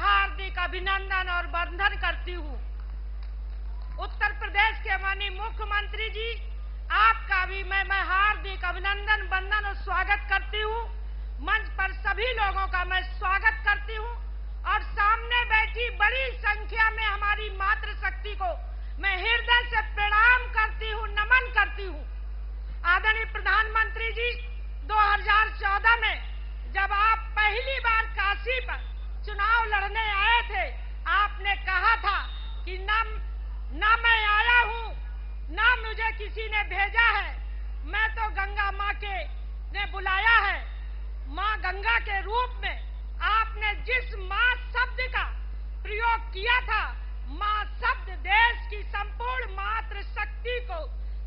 हार्दिक अभिनंदन और वंदन करती हूँ। उत्तर प्रदेश के माननीय मुख्यमंत्री जी, आपका भी मैं हार्दिक अभिनंदन, वंदन और स्वागत करती हूँ। मंच पर सभी लोगों का मैं स्वागत करती हूँ और सामने बैठी बड़ी संख्या में हमारी मातृशक्ति को मैं हृदय से प्रणाम करती हूँ, नमन करती हूँ। आदरणीय प्रधानमंत्री जी, 2014 में जब आप पहली बार काशी पर चुनाव लड़ने आए थे, आपने कहा था कि ना मैं आया हूँ, ना मुझे किसी ने भेजा है, मैं तो गंगा माँ ने बुलाया है। माँ गंगा के रूप में आपने जिस माँ शब्द का प्रयोग किया था, माँ शब्द देश की संपूर्ण मातृशक्ति को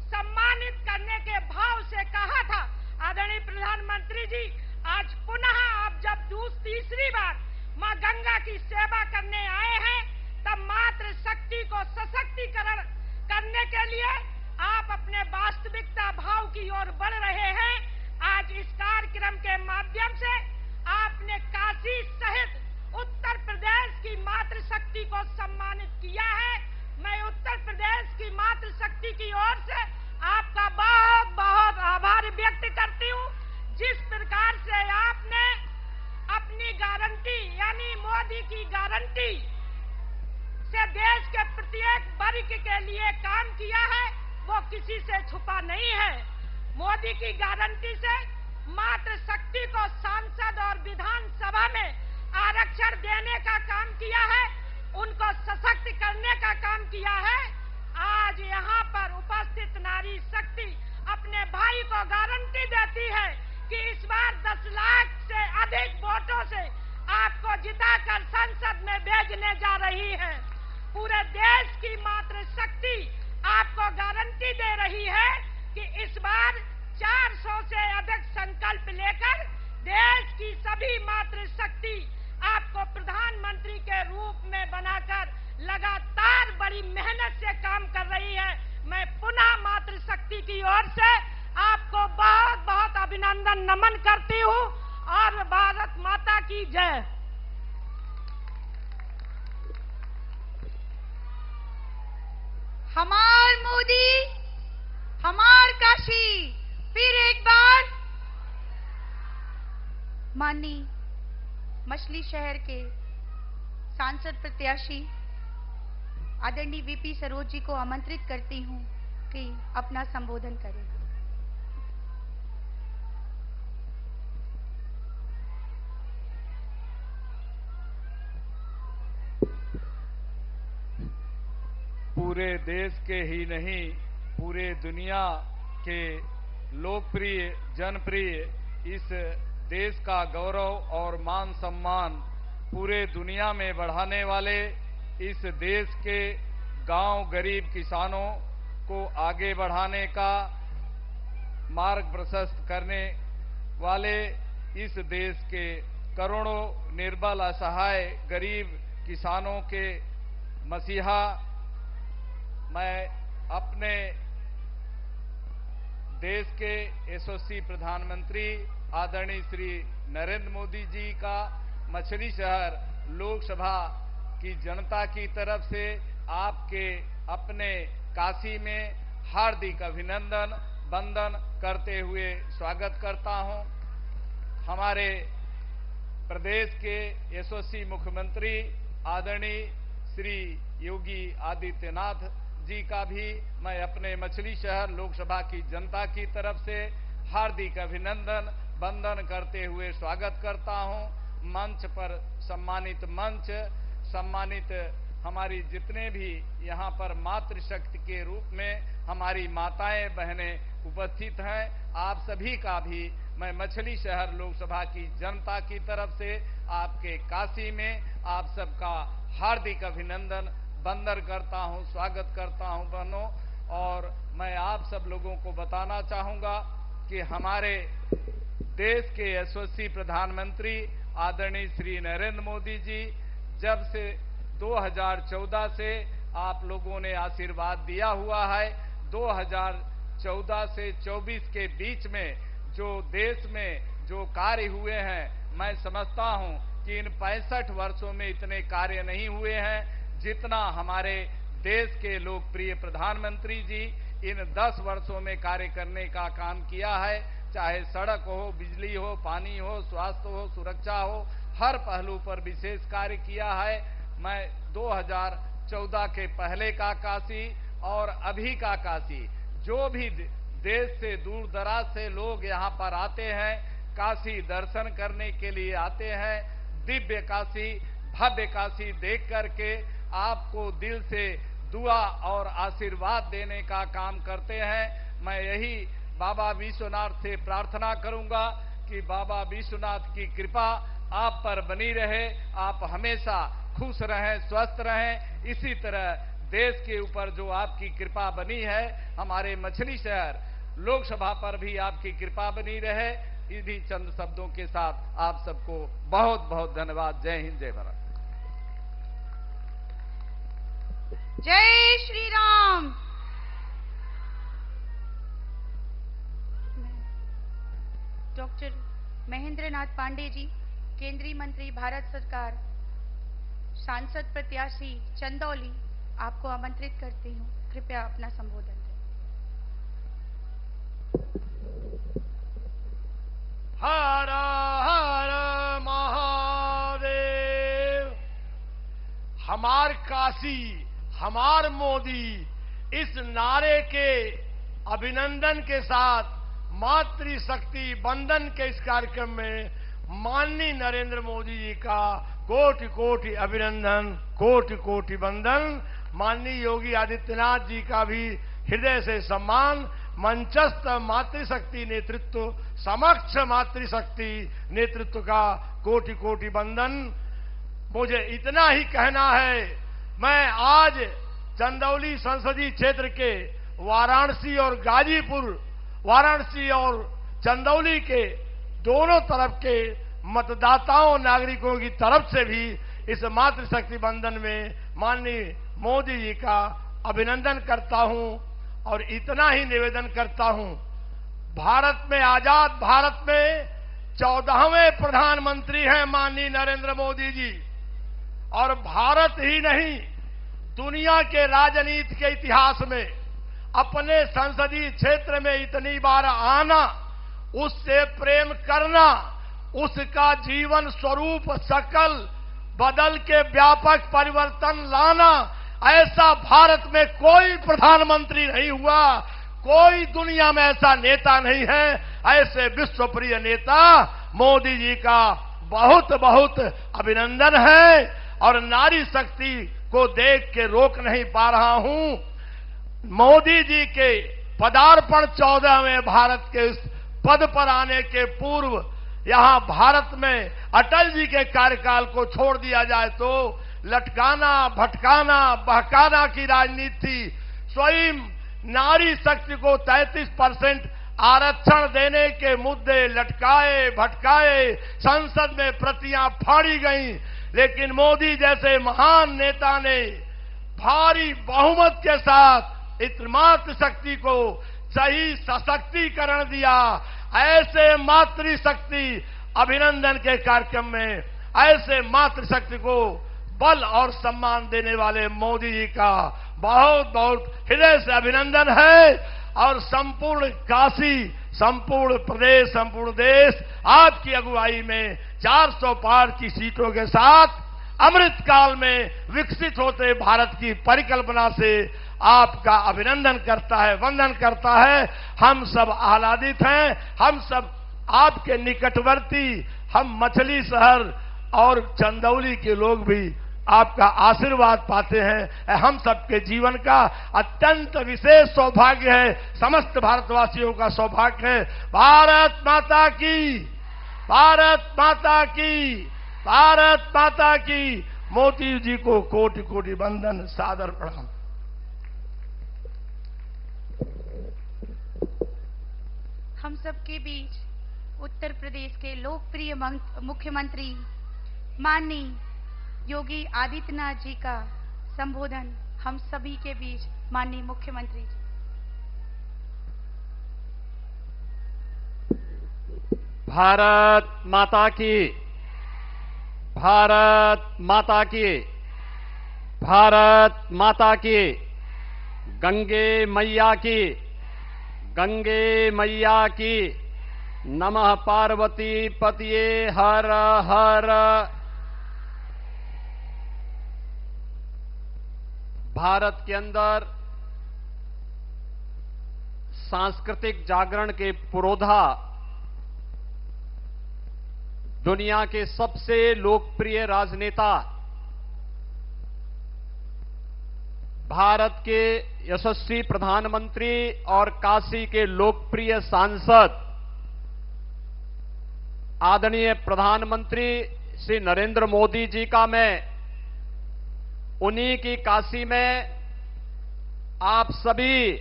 सम्मानित करने के भाव से कहा था। आदरणीय प्रधानमंत्री जी, आज पुनः आप जब तीसरी बार माँ गंगा की सेवा करने आए हैं, तब मातृशक्ति को सशक्तिकरण करने के लिए आप अपने वास्तविकता भाव की ओर बढ़ रहे हैं। आज इस कार्यक्रम के माध्यम से आपने काशी सहित उत्तर प्रदेश की मातृशक्ति को सम्मानित किया है। मैं उत्तर प्रदेश की मातृशक्ति की ओर से आपका बहुत बहुत आभार व्यक्त करती हूँ। जिस प्रकार से आपने अपनी गारंटी यानी मोदी की गारंटी से देश के प्रत्येक वर्ग के लिए काम किया है, वो किसी से छुपा नहीं है। मोदी की गारंटी से मातृशक्ति को सांसद और विधानसभा में आरक्षण देने का काम किया है, उनको सशक्त करने का काम किया है। आज यहाँ पर उपस्थित नारी शक्ति अपने भाई को गारंटी देती है कि इस बार 10 लाख से अधिक वोटों से आपको जिताकर संसद में भेजने जा रही है। पूरे देश की मातृशक्ति आपको गारंटी दे रही है कि इस बार 400 से अधिक संकल्प लेकर देश की सभी मातृशक्ति आपको प्रधानमंत्री के रूप में बनाकर लगातार बड़ी मेहनत से काम कर रही है। मैं पुनः मातृशक्ति की ओर से आपको बहुत बहुत अभिनंदन नमन करती हूँ और भारत माता की जय। हमार मोदी, हमार काशी, फिर एक बार। माननीय मछली शहर के सांसद प्रत्याशी आदरणीय वीपी सरोज जी को आमंत्रित करती हूं कि अपना संबोधन करें। पूरे देश के ही नहीं, पूरे दुनिया के लोकप्रिय, जनप्रिय इस देश का गौरव और मान सम्मान पूरे दुनिया में बढ़ाने वाले, इस देश के गांव गरीब किसानों को आगे बढ़ाने का मार्ग प्रशस्त करने वाले, इस देश के करोड़ों निर्बल असहाय गरीब किसानों के मसीहा, मैं अपने देश के यशस्वी प्रधानमंत्री आदरणीय श्री नरेंद्र मोदी जी का मछली शहर लोकसभा की जनता की तरफ से आपके अपने काशी में हार्दिक अभिनंदन वंदन करते हुए स्वागत करता हूं। हमारे प्रदेश के यशस्वी मुख्यमंत्री आदरणीय श्री योगी आदित्यनाथ जी का भी मैं अपने मछली शहर लोकसभा की जनता की तरफ से हार्दिक अभिनंदन वंदन करते हुए स्वागत करता हूं। मंच पर सम्मानित हमारी जितने भी यहाँ पर मातृशक्ति के रूप में हमारी माताएं बहनें उपस्थित हैं, आप सभी का भी मैं मछली शहर लोकसभा की जनता की तरफ से आपके काशी में आप सबका हार्दिक अभिनंदन वंदन करता हूं, स्वागत करता हूं बहनों। और मैं आप सब लोगों को बताना चाहूंगा कि हमारे देश के यशस्वी प्रधानमंत्री आदरणीय श्री नरेंद्र मोदी जी जब से 2014 से आप लोगों ने आशीर्वाद दिया हुआ है, 2014 से 24 के बीच में जो देश में जो कार्य हुए हैं, मैं समझता हूं कि इन 65 वर्षों में इतने कार्य नहीं हुए हैं जितना हमारे देश के लोकप्रिय प्रधानमंत्री जी इन 10 वर्षों में कार्य करने का काम किया है। चाहे सड़क हो, बिजली हो, पानी हो, स्वास्थ्य हो, सुरक्षा हो, हर पहलू पर विशेष कार्य किया है। मैं 2014 के पहले का काशी और अभी का काशी, जो भी देश से दूर दराज से लोग यहाँ पर आते हैं, काशी दर्शन करने के लिए आते हैं, दिव्य काशी, भव्य काशी देख करके आपको दिल से दुआ और आशीर्वाद देने का काम करते हैं। मैं यही बाबा विश्वनाथ से प्रार्थना करूंगा कि बाबा विश्वनाथ की कृपा आप पर बनी रहे, आप हमेशा खुश रहें, स्वस्थ रहें। इसी तरह देश के ऊपर जो आपकी कृपा बनी है, हमारे मछली शहर लोकसभा पर भी आपकी कृपा बनी रहे। इन्हीं चंद शब्दों के साथ आप सबको बहुत बहुत धन्यवाद। जय हिंद, जय भारत। जय श्री राम। डॉक्टर महेंद्र नाथ पांडे जी, केंद्रीय मंत्री भारत सरकार, सांसद प्रत्याशी चंदौली, आपको आमंत्रित करती हूँ। कृपया अपना संबोधन दें। हर हर महादेव। हमार काशी, हमार मोदी, इस नारे के अभिनंदन के साथ मातृशक्ति बंदन के इस कार्यक्रम में माननीय नरेंद्र मोदी जी का कोटि कोटि अभिनंदन, कोटि कोटि वंदन। माननीय योगी आदित्यनाथ जी का भी हृदय से सम्मान। मंचस्थ मातृशक्ति नेतृत्व, समक्ष मातृशक्ति नेतृत्व का कोटि कोटि वंदन। मुझे इतना ही कहना है, मैं आज चंदौली संसदीय क्षेत्र के वाराणसी और गाजीपुर, वाराणसी और चंदौली के दोनों तरफ के मतदाताओं, नागरिकों की तरफ से भी इस मातृशक्ति बंधन में माननीय मोदी जी का अभिनंदन करता हूं और इतना ही निवेदन करता हूं, भारत में, आजाद भारत में 14वें प्रधानमंत्री हैं माननीय नरेंद्र मोदी जी। और भारत ही नहीं, दुनिया के राजनीति के इतिहास में अपने संसदीय क्षेत्र में इतनी बार आना, उससे प्रेम करना, उसका जीवन स्वरूप सकल बदल के व्यापक परिवर्तन लाना, ऐसा भारत में कोई प्रधानमंत्री नहीं हुआ, कोई दुनिया में ऐसा नेता नहीं है। ऐसे विश्वप्रिय नेता मोदी जी का बहुत बहुत अभिनंदन है और नारी शक्ति को देख के रोक नहीं पा रहा हूं। मोदी जी के पदार्पण 14वें भारत के इस पद पर आने के पूर्व यहां भारत में अटल जी के कार्यकाल को छोड़ दिया जाए तो लटकाना, भटकाना, बहकाना की राजनीति, स्वयं नारी शक्ति को 33% आरक्षण देने के मुद्दे लटकाए, भटकाए, संसद में प्रतियां फाड़ी गईं। लेकिन मोदी जैसे महान नेता ने भारी बहुमत के साथ इस मातृशक्ति को सही सशक्तिकरण दिया। ऐसे मातृशक्ति अभिनंदन के कार्यक्रम में ऐसे मातृशक्ति को बल और सम्मान देने वाले मोदी जी का बहुत बहुत हृदय से अभिनंदन है। और संपूर्ण काशी, संपूर्ण प्रदेश, संपूर्ण देश आपकी अगुवाई में 400 पार की सीटों के साथ अमृतकाल में विकसित होते भारत की परिकल्पना से आपका अभिनंदन करता है, वंदन करता है। हम सब आह्लादित हैं, हम सब आपके निकटवर्ती, हम मछली शहर और चंदौली के लोग भी आपका आशीर्वाद पाते हैं। हम सबके जीवन का अत्यंत विशेष सौभाग्य है, समस्त भारतवासियों का सौभाग्य है। भारत माता की, भारत माता की, भारत माता की। मोदी जी को कोटि कोटि वंदन, सादर प्रणाम। हम सबके बीच उत्तर प्रदेश के लोकप्रिय मुख्यमंत्री माननीय योगी आदित्यनाथ जी का संबोधन हम सभी के बीच माननीय मुख्यमंत्री जी। भारत माता की, भारत माता की, भारत माता की, गंगे मैया की, गंगे मैया की। नमः पार्वती पतिये हर हर। भारत के अंदर सांस्कृतिक जागरण के पुरोधा दुनिया के सबसे लोकप्रिय राजनेता, भारत के यशस्वी प्रधानमंत्री और काशी के लोकप्रिय सांसद आदरणीय प्रधानमंत्री श्री नरेंद्र मोदी जी का मैं उन्हीं की काशी में आप सभी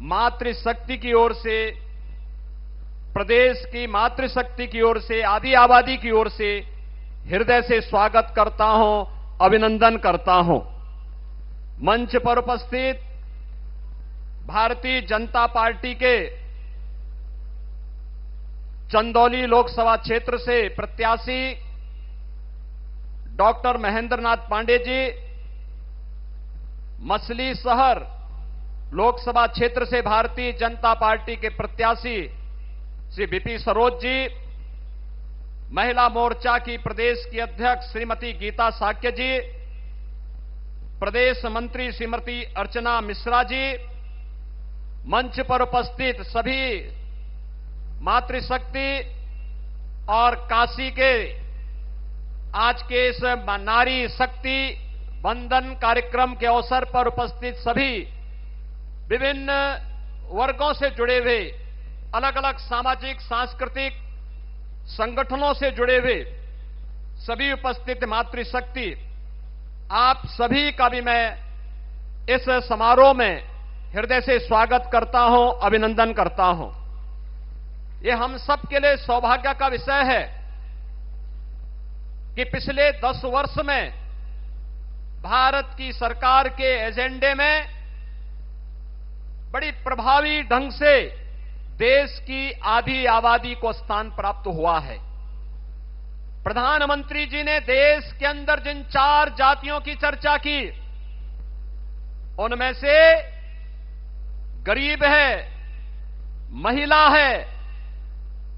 मातृशक्ति की ओर से, प्रदेश की मातृशक्ति की ओर से, आदि आबादी की ओर से हृदय से स्वागत करता हूं, अभिनंदन करता हूं। मंच पर उपस्थित भारतीय जनता पार्टी के चंदौली लोकसभा क्षेत्र से प्रत्याशी डॉक्टर महेंद्र नाथ पांडे जी, मछली शहर लोकसभा क्षेत्र से भारतीय जनता पार्टी के प्रत्याशी श्री बीपी सरोज जी, महिला मोर्चा की प्रदेश की अध्यक्ष श्रीमती गीता साक्य जी, प्रदेश मंत्री श्रीमती अर्चना मिश्रा जी, मंच पर उपस्थित सभी मातृशक्ति और काशी के आज के इस नारी शक्ति वंदन कार्यक्रम के अवसर पर उपस्थित सभी विभिन्न वर्गों से जुड़े हुए, अलग अलग सामाजिक सांस्कृतिक संगठनों से जुड़े हुए सभी उपस्थित मातृशक्ति, आप सभी का भी मैं इस समारोह में हृदय से स्वागत करता हूं, अभिनंदन करता हूं। ये हम सब के लिए सौभाग्य का विषय है कि पिछले 10 वर्ष में भारत की सरकार के एजेंडे में बड़ी प्रभावी ढंग से देश की आधी आबादी को स्थान प्राप्त हुआ है। प्रधानमंत्री जी ने देश के अंदर जिन 4 जातियों की चर्चा की, उनमें से गरीब है, महिला है,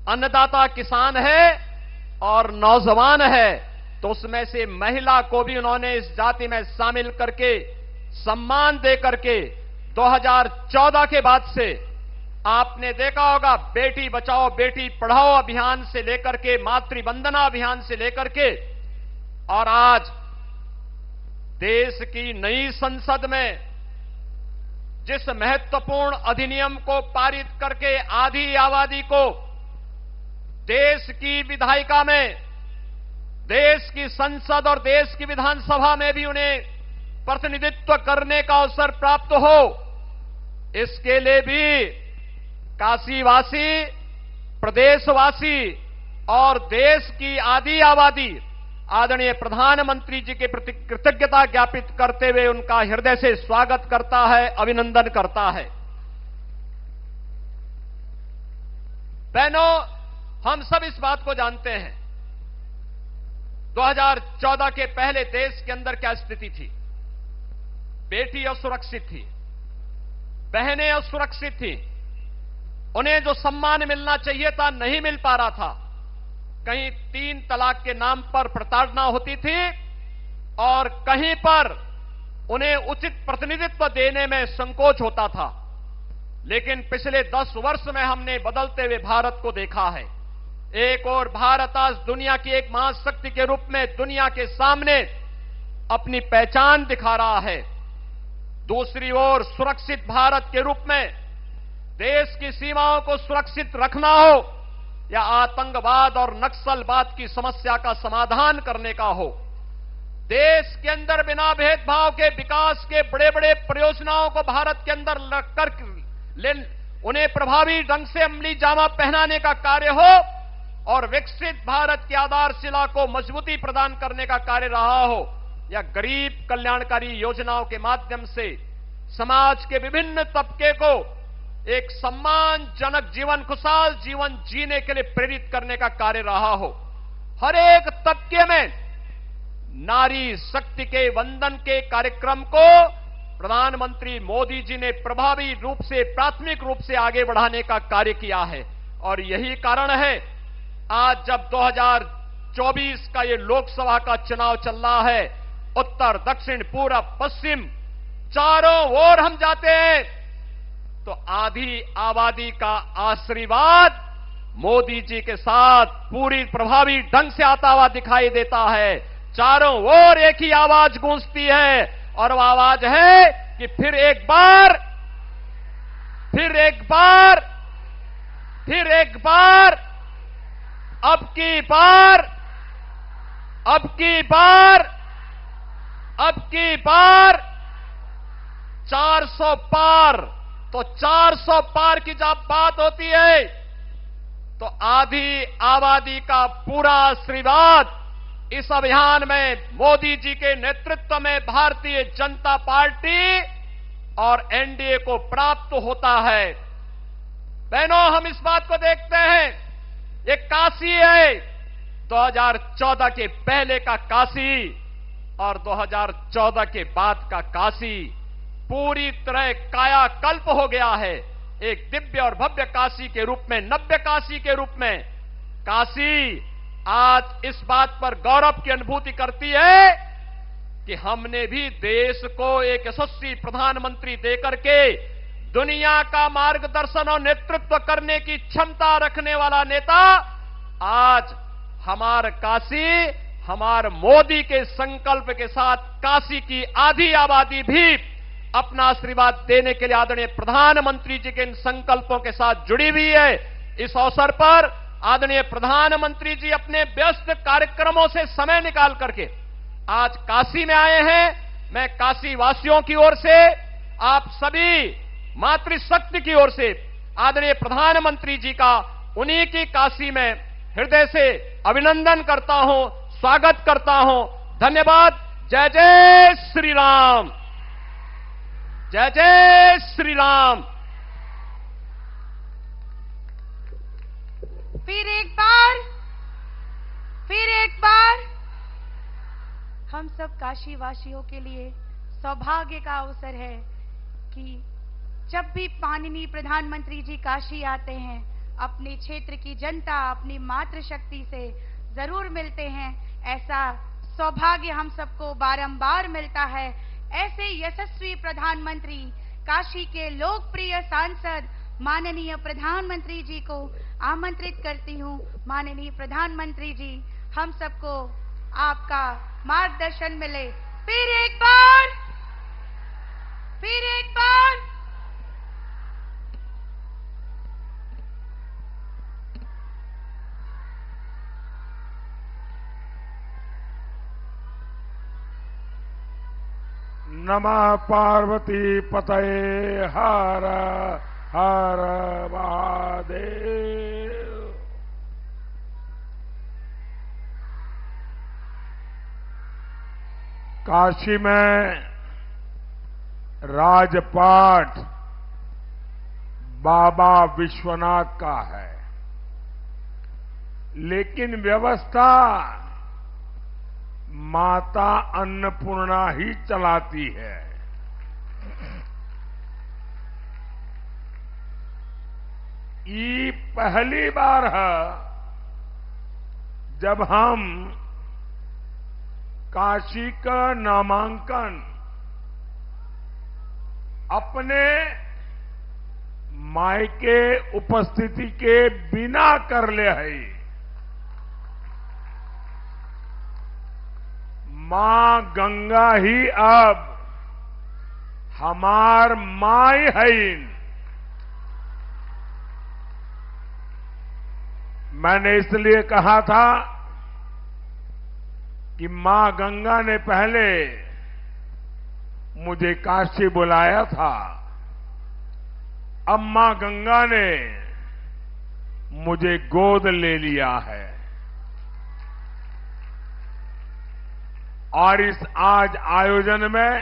अन्नदाता किसान है और नौजवान है, तो उसमें से महिला को भी उन्होंने इस जाति में शामिल करके सम्मान दे करके 2014 के बाद से आपने देखा होगा बेटी बचाओ बेटी पढ़ाओ अभियान से लेकर के मातृ वंदना अभियान से लेकर के और आज देश की नई संसद में जिस महत्वपूर्ण अधिनियम को पारित करके आधी आबादी को देश की विधायिका में, देश की संसद और देश की विधानसभा में भी उन्हें प्रतिनिधित्व करने का अवसर प्राप्त हो, इसके लिए भी काशीवासी, प्रदेशवासी और देश की आधी आबादी आदरणीय प्रधानमंत्री जी के प्रति कृतज्ञता ज्ञापित करते हुए उनका हृदय से स्वागत करता है, अभिनंदन करता है। बहनों, हम सब इस बात को जानते हैं 2014 के पहले देश के अंदर क्या स्थिति थी। बेटी असुरक्षित थी, बहनें असुरक्षित थी, उन्हें जो सम्मान मिलना चाहिए था नहीं मिल पा रहा था। कहीं 3 तलाक के नाम पर प्रताड़ना होती थी और कहीं पर उन्हें उचित प्रतिनिधित्व देने में संकोच होता था। लेकिन पिछले 10 वर्ष में हमने बदलते हुए भारत को देखा है। एक और भारत आज दुनिया की एक महाशक्ति के रूप में दुनिया के सामने अपनी पहचान दिखा रहा है। दूसरी ओर सुरक्षित भारत के रूप में देश की सीमाओं को सुरक्षित रखना हो या आतंकवाद और नक्सलवाद की समस्या का समाधान करने का हो, देश के अंदर बिना भेदभाव के विकास के बड़े बड़े परियोजनाओं को भारत के अंदर कर उन्हें प्रभावी ढंग से अमली जामा पहनाने का कार्य हो और विकसित भारत की आधारशिला को मजबूती प्रदान करने का कार्य रहा हो, या गरीब कल्याणकारी योजनाओं के माध्यम से समाज के विभिन्न तबके को एक सम्मानजनक जीवन, खुशहाल जीवन जीने के लिए प्रेरित करने का कार्य रहा हो, हर एक तबके में नारी शक्ति के वंदन के कार्यक्रम को प्रधानमंत्री मोदी जी ने प्रभावी रूप से, प्राथमिक रूप से आगे बढ़ाने का कार्य किया है। और यही कारण है आज जब 2024 का ये लोकसभा का चुनाव चल रहा है, उत्तर, दक्षिण, पूरब, पश्चिम, चारों ओर हम जाते हैं तो आधी आबादी का आशीर्वाद मोदी जी के साथ पूरी प्रभावी ढंग से आता हुआ दिखाई देता है। चारों ओर एक ही आवाज गूंजती है और वह आवाज है कि फिर एक बार, फिर एक बार, फिर एक बार, अब की बार, अब की बार, अब की बार 400 पार। तो 400 पार की जब बात होती है तो आधी आबादी का पूरा आशीर्वाद इस अभियान में मोदी जी के नेतृत्व में भारतीय जनता पार्टी और एनडीए को प्राप्त होता है। बहनों, हम इस बात को देखते हैं, ये काशी है 2014 के पहले का काशी और 2014 के बाद का काशी पूरी तरह कायाकल्प हो गया है। एक दिव्य और भव्य काशी के रूप में, नव्य काशी के रूप में काशी आज इस बात पर गौरव की अनुभूति करती है कि हमने भी देश को एक यशस्वी प्रधानमंत्री देकर के दुनिया का मार्गदर्शन और नेतृत्व करने की क्षमता रखने वाला नेता आज हमार काशी, हमार मोदी के संकल्प के साथ काशी की आधी आबादी भी अपना आशीर्वाद देने के लिए आदरणीय प्रधानमंत्री जी के इन संकल्पों के साथ जुड़ी हुई है। इस अवसर पर आदरणीय प्रधानमंत्री जी अपने व्यस्त कार्यक्रमों से समय निकाल करके आज काशी में आए हैं। मैं काशी वासियों की ओर से, आप सभी मातृशक्ति की ओर से आदरणीय प्रधानमंत्री जी का उन्हीं की काशी में हृदय से अभिनंदन करता हूं, स्वागत करता हूं। धन्यवाद। जय जय श्री राम, जय जय श्री राम। फिर एक बार, फिर एक बार हम सब काशी वासियों के लिए सौभाग्य का अवसर है कि जब भी माननीय प्रधानमंत्री जी काशी आते हैं, अपने क्षेत्र की जनता, अपनी मातृशक्ति से जरूर मिलते हैं। ऐसा सौभाग्य हम सबको बारंबार मिलता है। ऐसे यशस्वी प्रधानमंत्री, काशी के लोकप्रिय सांसद माननीय प्रधानमंत्री जी को आमंत्रित करती हूं। माननीय प्रधानमंत्री जी, हम सबको आपका मार्गदर्शन मिले। फिर एक बार, फिर एक बार। नमः पार्वती पतये हर हर महादेव। काशी में राजपाट बाबा विश्वनाथ का है, लेकिन व्यवस्था माता अन्नपूर्णा ही चलाती है। ये पहली बार है जब हम काशी का नामांकन अपने मायके उपस्थिति के बिना कर ले है। मां गंगा ही अब हमार माई है। मैंने इसलिए कहा था कि मां गंगा ने पहले मुझे काशी बुलाया था, अब मां गंगा ने मुझे गोद ले लिया है। और इस आज आयोजन में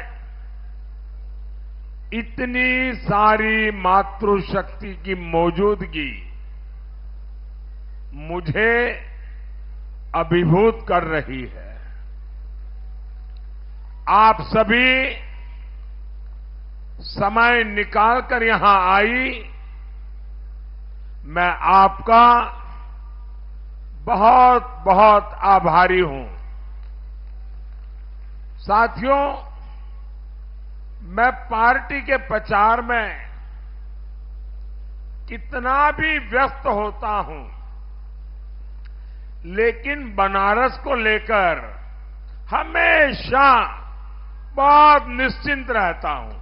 इतनी सारी मातृशक्ति की मौजूदगी मुझे अभिभूत कर रही है। आप सभी समय निकालकर यहां आई, मैं आपका बहुत बहुत आभारी हूं। साथियों, मैं पार्टी के प्रचार में कितना भी व्यस्त होता हूं, लेकिन बनारस को लेकर हमेशा बहुत निश्चिंत रहता हूं।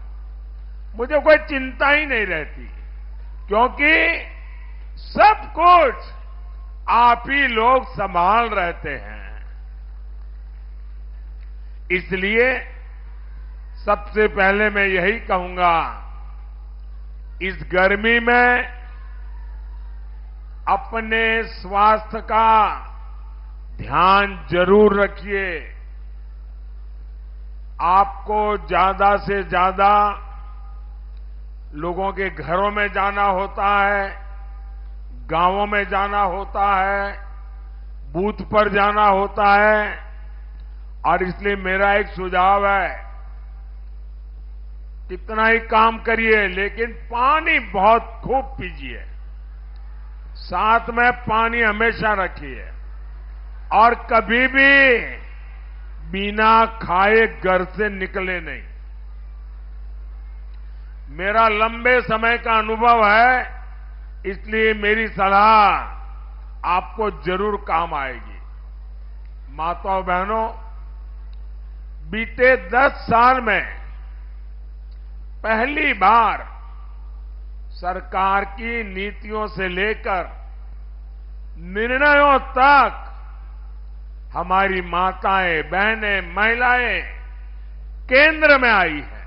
मुझे कोई चिंता ही नहीं रहती, क्योंकि सब कुछ आप ही लोग संभाल रहते हैं। इसलिए सबसे पहले मैं यही कहूंगा, इस गर्मी में अपने स्वास्थ्य का ध्यान जरूर रखिए। आपको ज्यादा से ज्यादा लोगों के घरों में जाना होता है, गांवों में जाना होता है, बूथ पर जाना होता है, और इसलिए मेरा एक सुझाव है, कितना ही काम करिए लेकिन पानी बहुत खूब पीजिए। साथ में पानी हमेशा रखिए और कभी भी बिना खाए घर से निकले नहीं। मेरा लंबे समय का अनुभव है, इसलिए मेरी सलाह आपको जरूर काम आएगी। माताओं बहनों, बीते 10 साल में पहली बार सरकार की नीतियों से लेकर निर्णयों तक हमारी माताएं, बहनें, महिलाएं केंद्र में आई हैं।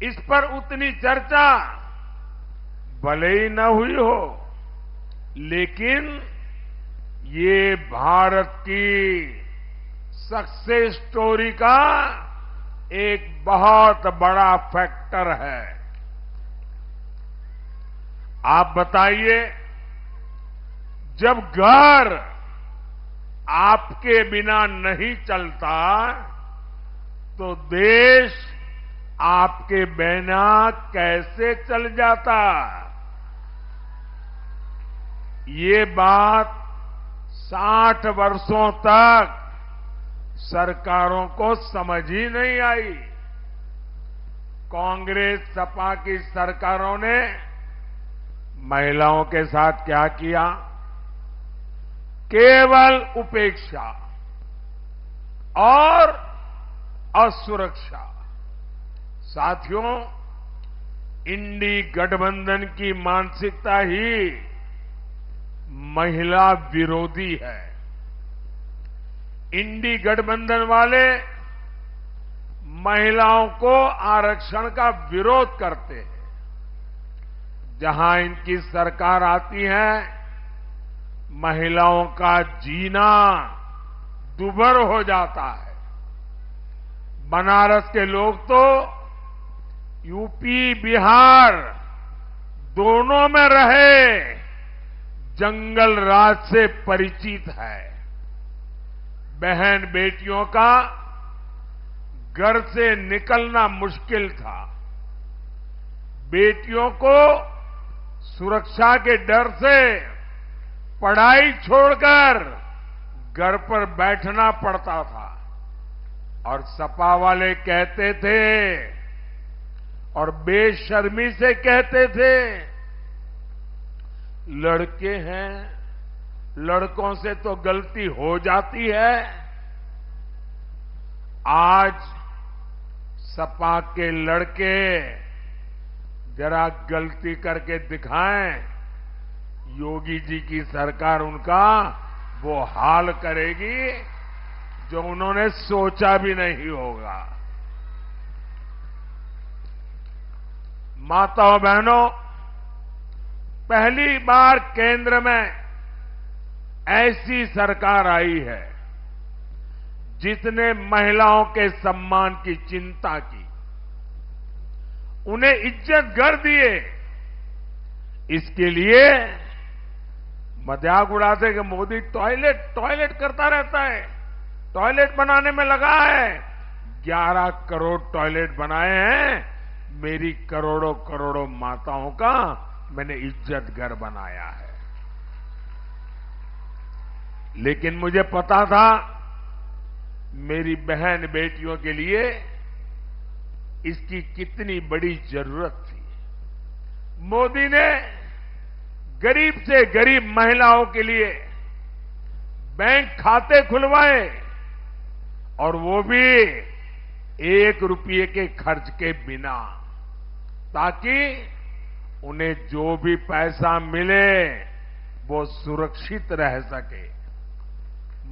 इस पर उतनी चर्चा भले ही न हुई हो, लेकिन ये भारत की सक्सेस स्टोरी का एक बहुत बड़ा फैक्टर है। आप बताइए, जब घर आपके बिना नहीं चलता तो देश आपके बिना कैसे चल जाता? ये बात 60 वर्षों तक सरकारों को समझ ही नहीं आई। कांग्रेस सपा की सरकारों ने महिलाओं के साथ क्या किया? केवल उपेक्षा और असुरक्षा। साथियों, इंडी गठबंधन की मानसिकता ही महिला विरोधी है। इंडी गठबंधन वाले महिलाओं को आरक्षण का विरोध करते हैं। जहां इनकी सरकार आती है, महिलाओं का जीना दुभर हो जाता है। बनारस के लोग तो यूपी, बिहार दोनों में रहे जंगल राज से परिचित है। बहन बेटियों का घर से निकलना मुश्किल था। बेटियों को सुरक्षा के डर से पढ़ाई छोड़कर घर पर बैठना पड़ता था। और सपा वाले कहते थे और बेशर्मी से कहते थे, लड़के हैं, लड़कों से तो गलती हो जाती है। आज सपा के लड़के जरा गलती करके दिखाएं, योगी जी की सरकार उनका वो हाल करेगी जो उन्होंने सोचा भी नहीं होगा। माताओं बहनों, पहली बार केंद्र में ऐसी सरकार आई है जिसने महिलाओं के सम्मान की चिंता की, उन्हें इज्जत घर दिए। इसके लिए मजाक उड़ाते कि मोदी टॉयलेट करता रहता है, टॉयलेट बनाने में लगा है। 11 करोड़ टॉयलेट बनाए हैं। मेरी करोड़ों करोड़ों माताओं का मैंने इज्जत घर बनाया है। लेकिन मुझे पता था मेरी बहन बेटियों के लिए इसकी कितनी बड़ी जरूरत थी। मोदी ने गरीब से गरीब महिलाओं के लिए बैंक खाते खुलवाए और वो भी 1 रुपये के खर्च के बिना, ताकि उन्हें जो भी पैसा मिले वो सुरक्षित रह सके।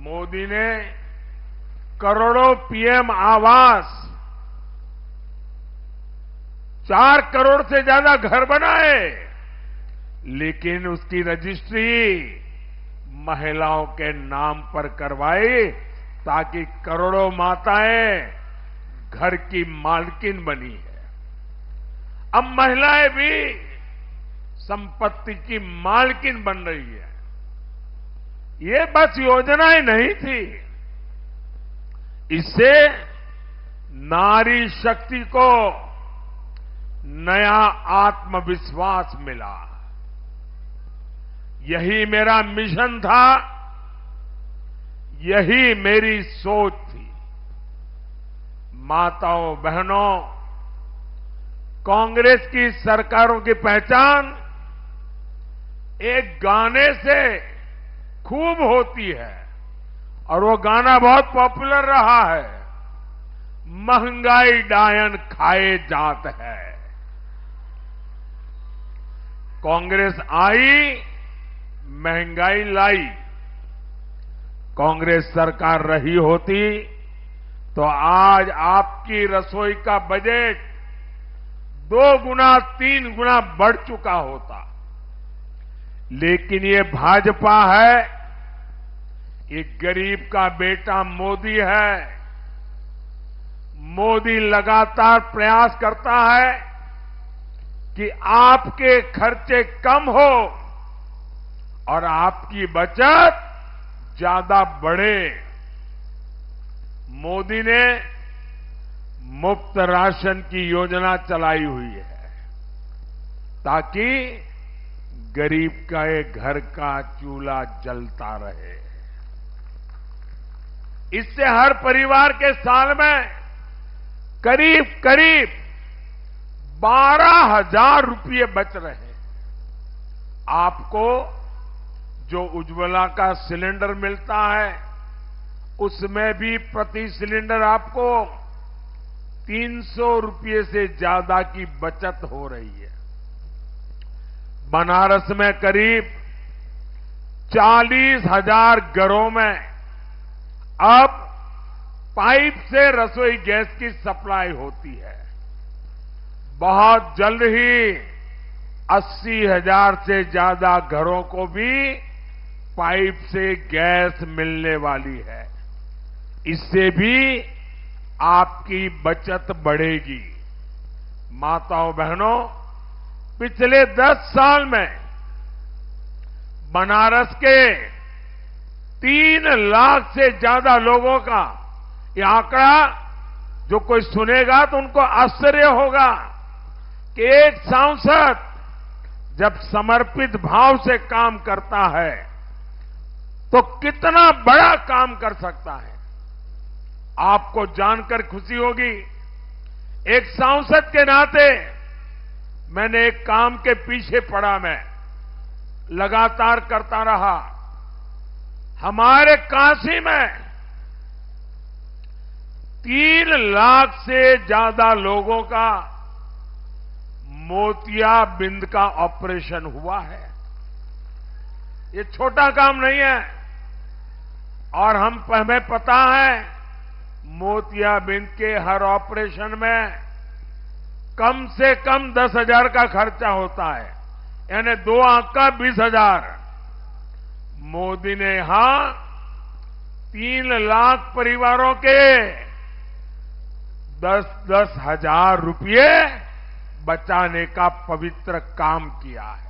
मोदी ने करोड़ों पीएम आवास, 4 करोड़ से ज्यादा घर बनाए, लेकिन उसकी रजिस्ट्री महिलाओं के नाम पर करवाई ताकि करोड़ों माताएं घर की मालकिन बनी है। अब महिलाएं भी संपत्ति की मालकिन बन रही है। ये बस योजनाएं नहीं थी, इससे नारी शक्ति को नया आत्मविश्वास मिला। यही मेरा मिशन था, यही मेरी सोच थी। माताओं बहनों, कांग्रेस की सरकारों की पहचान एक गाने से खूब होती है और वो गाना बहुत पॉपुलर रहा है, महंगाई डायन खाए जात है। कांग्रेस आई, महंगाई लाई। कांग्रेस सरकार रही होती तो आज आपकी रसोई का बजट 2 गुना 3 गुना बढ़ चुका होता। लेकिन ये भाजपा है, ये गरीब का बेटा मोदी है। मोदी लगातार प्रयास करता है कि आपके खर्चे कम हो और आपकी बचत ज्यादा बढ़े। मोदी ने मुफ्त राशन की योजना चलाई हुई है ताकि गरीब का एक घर का चूल्हा जलता रहे। इससे हर परिवार के साल में करीब करीब 12,000 रुपये बच रहे हैं। आपको जो उज्ज्वला का सिलेंडर मिलता है उसमें भी प्रति सिलेंडर आपको 300 रुपये से ज्यादा की बचत हो रही है। बनारस में करीब 40,000 घरों में अब पाइप से रसोई गैस की सप्लाई होती है। बहुत जल्द ही 80,000 से ज्यादा घरों को भी पाइप से गैस मिलने वाली है। इससे भी आपकी बचत बढ़ेगी। माताओं बहनों, पिछले 10 साल में बनारस के 3 लाख से ज्यादा लोगों का यह आंकड़ा जो कोई सुनेगा तो उनको आश्चर्य होगा कि एक सांसद जब समर्पित भाव से काम करता है तो कितना बड़ा काम कर सकता है। आपको जानकर खुशी होगी, एक सांसद के नाते मैंने एक काम के पीछे पड़ा, मैं लगातार करता रहा। हमारे काशी में 3 लाख से ज्यादा लोगों का मोतियाबिंद का ऑपरेशन हुआ है। ये छोटा काम नहीं है और हमें पता है मोतियाबिंद के हर ऑपरेशन में कम से कम 10,000 का खर्चा होता है, यानी 2 आंख का 20,000। मोदी ने यहां 3 लाख परिवारों के 10-10 हजार रुपये बचाने का पवित्र काम किया है।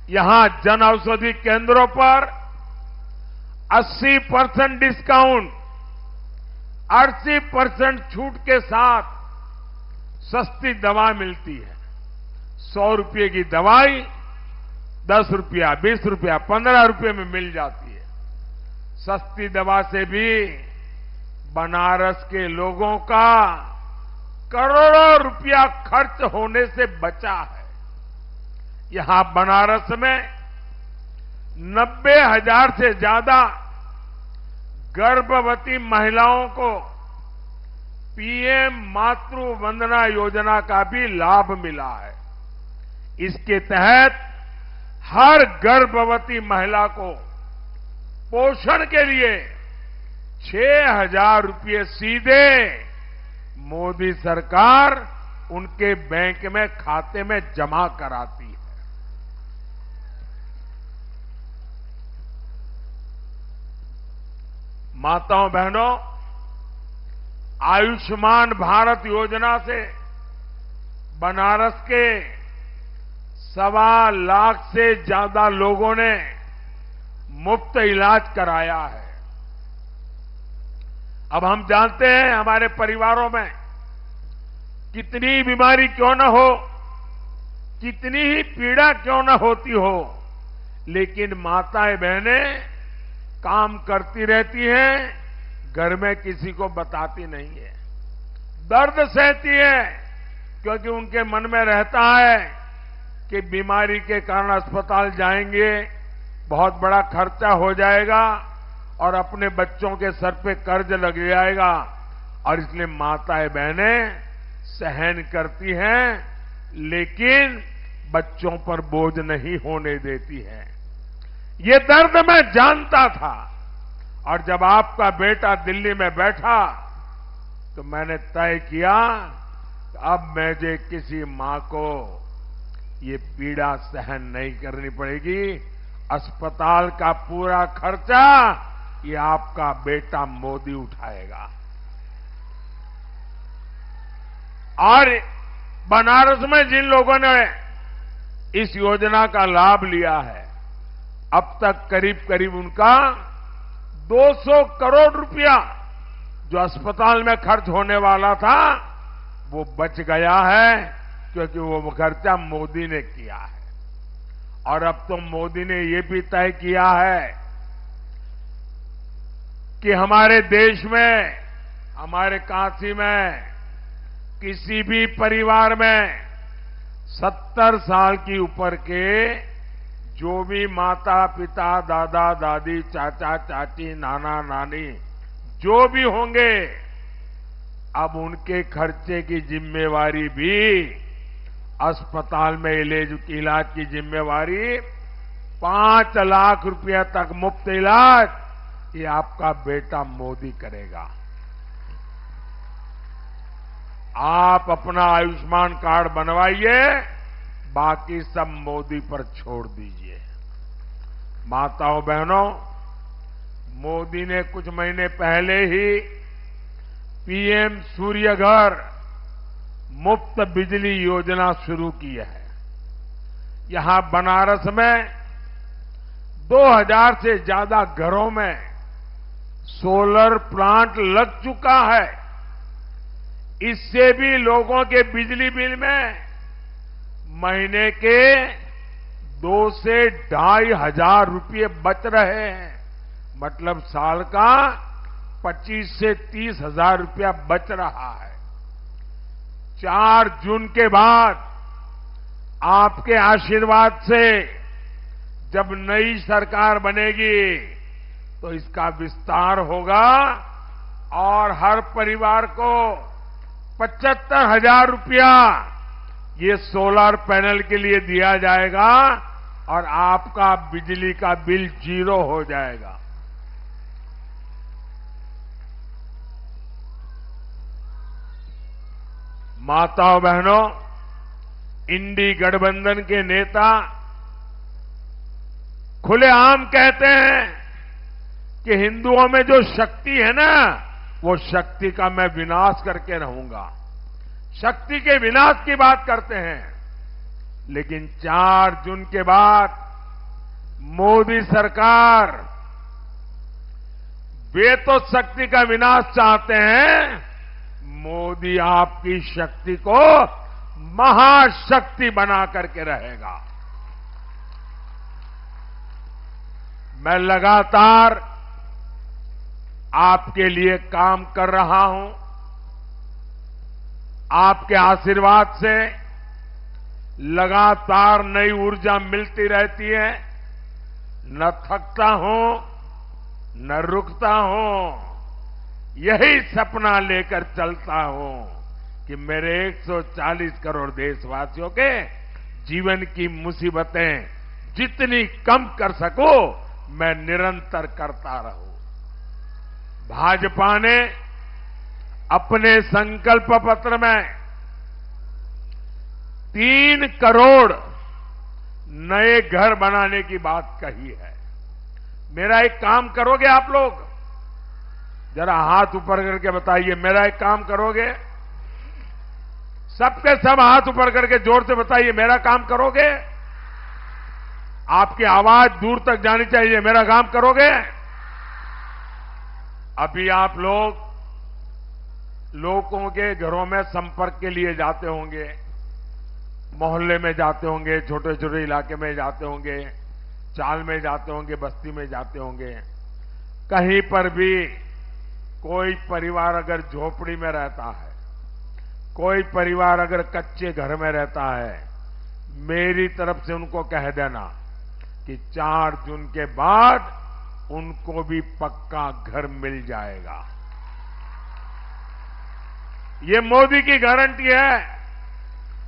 यहां जन औषधि केंद्रों पर 80% डिस्काउंट, 80% छूट के साथ सस्ती दवा मिलती है। 100 रुपये की दवाई 10 रुपया, 20 रुपया, 15 रुपये में मिल जाती है। सस्ती दवा से भी बनारस के लोगों का करोड़ों रुपया खर्च होने से बचा है। यहां बनारस में 90,000 से ज्यादा गर्भवती महिलाओं को पीएम मातृ वंदना योजना का भी लाभ मिला है। इसके तहत हर गर्भवती महिला को पोषण के लिए 6,000 रुपये सीधे मोदी सरकार उनके बैंक में खाते में जमा कराती है। माताओं बहनों, आयुष्मान भारत योजना से बनारस के 1.25 लाख से ज्यादा लोगों ने मुफ्त इलाज कराया है। अब हम जानते हैं हमारे परिवारों में कितनी बीमारी क्यों न हो, कितनी ही पीड़ा क्यों न होती हो, लेकिन माताएं बहनें काम करती रहती हैं, घर में किसी को बताती नहीं है, दर्द सहती है, क्योंकि उनके मन में रहता है कि बीमारी के कारण अस्पताल जाएंगे, बहुत बड़ा खर्चा हो जाएगा और अपने बच्चों के सर पे कर्ज लग जाएगा, और इसलिए माताएं बहनें सहन करती हैं, लेकिन बच्चों पर बोझ नहीं होने देती हैं। ये दर्द मैं जानता था, और जब आपका बेटा दिल्ली में बैठा तो मैंने तय किया कि अब मुझे किसी मां को ये पीड़ा सहन नहीं करनी पड़ेगी। अस्पताल का पूरा खर्चा ये आपका बेटा मोदी उठाएगा। और बनारस में जिन लोगों ने इस योजना का लाभ लिया है, अब तक करीब करीब उनका 200 करोड़ रुपया जो अस्पताल में खर्च होने वाला था वो बच गया है, क्योंकि वो खर्चा मोदी ने किया है। और अब तो मोदी ने ये भी तय किया है कि हमारे देश में, हमारे काशी में किसी भी परिवार में 70 साल की ऊपर के जो भी माता पिता, दादा दादी, चाचा चाची, नाना नानी जो भी होंगे, अब उनके खर्चे की जिम्मेवारी भी, अस्पताल में इलाज की जिम्मेवारी 5 लाख रुपया तक मुफ्त इलाज ये आपका बेटा मोदी करेगा। आप अपना आयुष्मान कार्ड बनवाइए, बाकी सब मोदी पर छोड़ दीजिए। माताओं बहनों, मोदी ने कुछ महीने पहले ही पीएम सूर्य घर मुफ्त बिजली योजना शुरू की है। यहां बनारस में 2000 से ज्यादा घरों में सोलर प्लांट लग चुका है। इससे भी लोगों के बिजली बिल में महीने के 2 से 2,500 रुपये बच रहे हैं। मतलब साल का 25 से 30,000 रुपया बच रहा है। 4 जून के बाद आपके आशीर्वाद से जब नई सरकार बनेगी तो इसका विस्तार होगा और हर परिवार को 75,000 रुपया ये सोलर पैनल के लिए दिया जाएगा और आपका बिजली का बिल 0 हो जाएगा। माताओं बहनों, इंडी गठबंधन के नेता खुलेआम कहते हैं कि हिंदुओं में जो शक्ति है ना, वो शक्ति का मैं विनाश करके रहूंगा। शक्ति के विनाश की बात करते हैं, लेकिन 4 जून के बाद मोदी सरकार वे तो शक्ति का विनाश चाहते हैं, मोदी आपकी शक्ति को महाशक्ति बना करके रहेगा। मैं लगातार आपके लिए काम कर रहा हूं। आपके आशीर्वाद से लगातार नई ऊर्जा मिलती रहती है। न थकता हूं, न रुकता हूं। यही सपना लेकर चलता हूं कि मेरे 140 करोड़ देशवासियों के जीवन की मुसीबतें जितनी कम कर सकूं, मैं निरंतर करता रहूं। भाजपा ने अपने संकल्प पत्र में 3 करोड़ नए घर बनाने की बात कही है। मेरा एक काम करोगे आप लोग? जरा हाथ ऊपर करके बताइए, मेरा एक काम करोगे? सबके सब हाथ ऊपर करके जोर से बताइए, मेरा काम करोगे? आपकी आवाज दूर तक जानी चाहिए, मेरा काम करोगे? अभी आप लोगों के घरों में संपर्क के लिए जाते होंगे, मोहल्ले में जाते होंगे, छोटे छोटे इलाके में जाते होंगे, चाल में जाते होंगे, बस्ती में जाते होंगे। कहीं पर भी कोई परिवार अगर झोपड़ी में रहता है, कोई परिवार अगर कच्चे घर में रहता है, मेरी तरफ से उनको कह देना कि 4 जून के बाद उनको भी पक्का घर मिल जाएगा। ये मोदी की गारंटी है।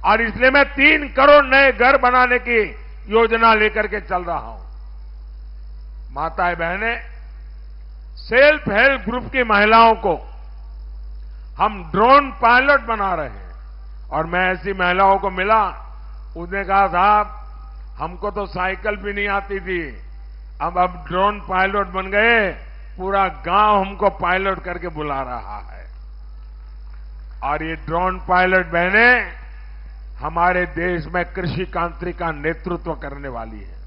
और इसलिए मैं 3 करोड़ नए घर बनाने की योजना लेकर के चल रहा हूं। माताएं बहनें, सेल्फ हेल्प ग्रुप की महिलाओं को हम ड्रोन पायलट बना रहे हैं। और मैं ऐसी महिलाओं को मिला, उसने कहा साहब हमको तो साइकिल भी नहीं आती थी, अब ड्रोन पायलट बन गए, पूरा गांव हमको पायलट करके बुला रहा है। और ये ड्रोन पायलट बहनें हमारे देश में कृषि क्रांति का नेतृत्व करने वाली है।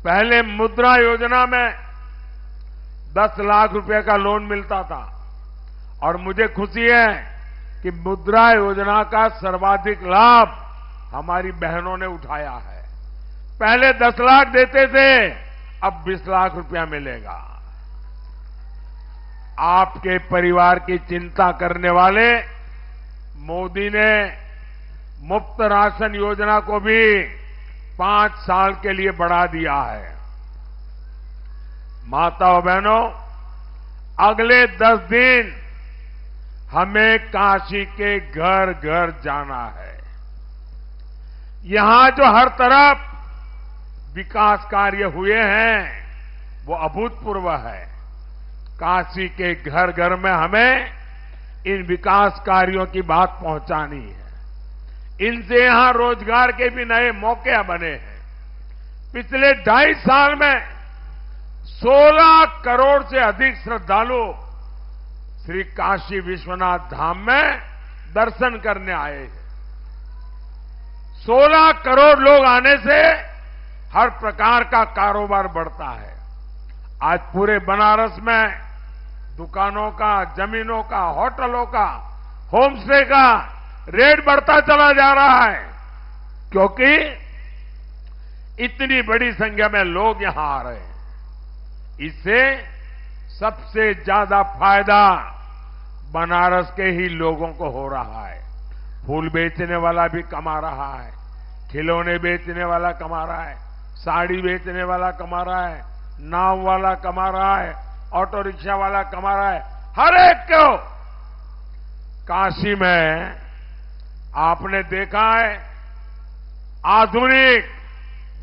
पहले मुद्रा योजना में 10 लाख रुपए का लोन मिलता था और मुझे खुशी है कि मुद्रा योजना का सर्वाधिक लाभ हमारी बहनों ने उठाया है। पहले 10 लाख देते थे, अब 20 लाख रुपया मिलेगा। आपके परिवार की चिंता करने वाले मोदी ने मुफ्त राशन योजना को भी 5 साल के लिए बढ़ा दिया है। माताओं बहनों, अगले 10 दिन हमें काशी के घर घर जाना है। यहां जो हर तरफ विकास कार्य हुए हैं वो अभूतपूर्व है। काशी के घर घर में हमें इन विकास कार्यों की बात पहुंचानी है। इनसे यहां रोजगार के भी नए मौके बने हैं। पिछले 2.5 साल में 16 करोड़ से अधिक श्रद्धालु श्री काशी विश्वनाथ धाम में दर्शन करने आए हैं। 16 करोड़ लोग आने से हर प्रकार का कारोबार बढ़ता है। आज पूरे बनारस में दुकानों का, जमीनों का, होटलों का, होम स्टे का रेट बढ़ता चला जा रहा है, क्योंकि इतनी बड़ी संख्या में लोग यहां आ रहे हैं। इससे सबसे ज्यादा फायदा बनारस के ही लोगों को हो रहा है। फूल बेचने वाला भी कमा रहा है, खिलौने बेचने वाला कमा रहा है, साड़ी बेचने वाला कमा रहा है, नाव वाला कमा रहा है, ऑटो रिक्शा वाला कमा रहा है। हर एक को काशी में आपने देखा है आधुनिक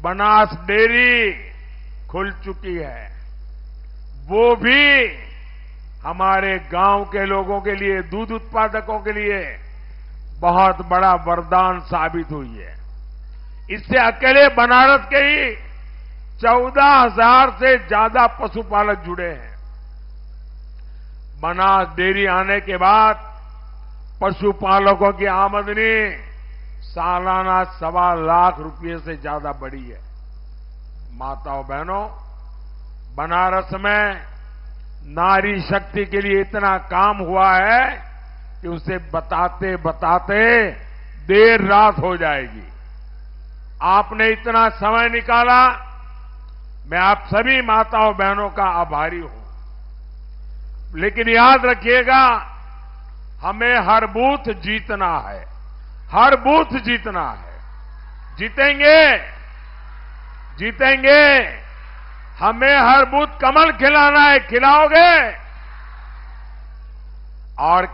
बनास डेयरी खुल चुकी है। वो भी हमारे गांव के लोगों के लिए, दूध उत्पादकों के लिए बहुत बड़ा वरदान साबित हुई है। इससे अकेले बनारस के ही 14,000 से ज्यादा पशुपालक जुड़े हैं। बनास डेयरी आने के बाद पशुपालकों की आमदनी सालाना 1.25 लाख रुपये से ज्यादा बढ़ी है। माताओं बहनों, बनारस में नारी शक्ति के लिए इतना काम हुआ है कि उसे बताते बताते देर रात हो जाएगी। आपने इतना समय निकाला, मैं आप सभी माताओं बहनों का आभारी हूं। लेकिन याद रखिएगा, हमें हर बूथ जीतना है, हर बूथ जीतना है। जीतेंगे, जीतेंगे। हमें हर बूथ कमल खिलाना है, खिलाओगे? और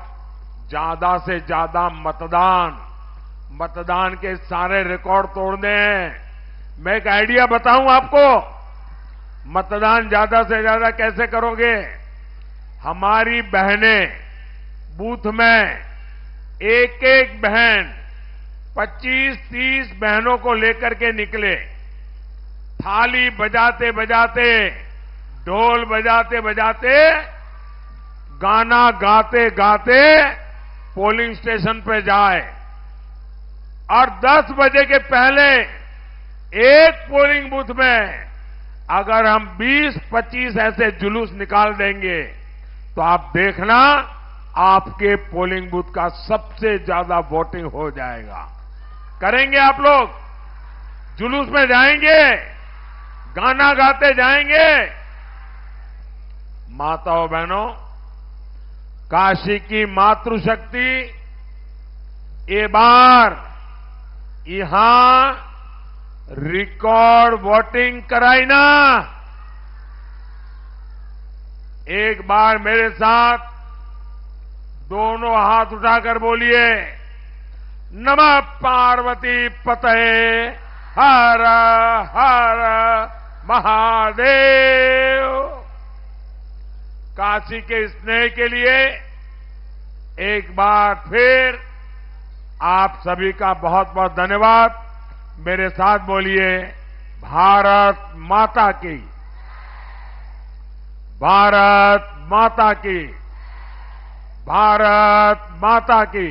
ज्यादा से ज्यादा मतदान के सारे रिकॉर्ड तोड़ने हैं। मैं एक आइडिया बताऊं आपको, मतदान ज्यादा से ज्यादा कैसे करोगे? हमारी बहनें बूथ में एक एक बहन 25-30 बहनों को लेकर के निकले, थाली बजाते बजाते, ढोल बजाते बजाते, गाना गाते गाते पोलिंग स्टेशन पे जाए और 10 बजे के पहले एक पोलिंग बूथ में अगर हम 20-25 ऐसे जुलूस निकाल देंगे तो आप देखना, आपके पोलिंग बूथ का सबसे ज्यादा वोटिंग हो जाएगा। करेंगे आप लोग? जुलूस में जाएंगे, गाना गाते जाएंगे? माताओं बहनों, काशी की मातृशक्ति ये बार यहां रिकॉर्ड वोटिंग कराई ना। एक बार मेरे साथ दोनों हाथ उठाकर बोलिए, नमः पार्वती पतये हर हर महादेव। काशी के स्नेह के लिए एक बार फिर आप सभी का बहुत बहुत धन्यवाद। मेरे साथ बोलिए, भारत माता की, भारत माता की, भारत माता की।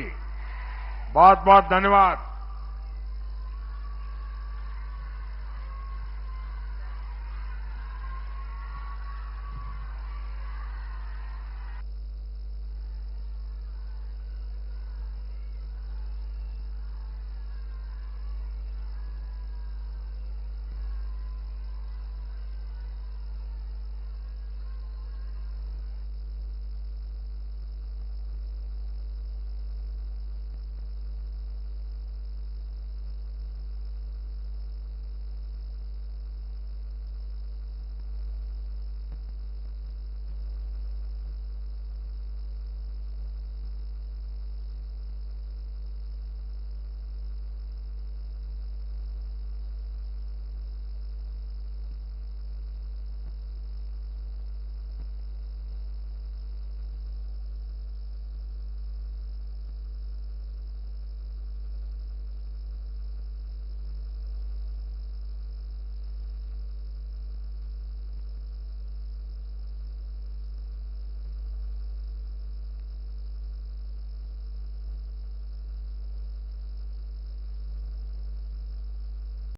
बहुत बहुत धन्यवाद।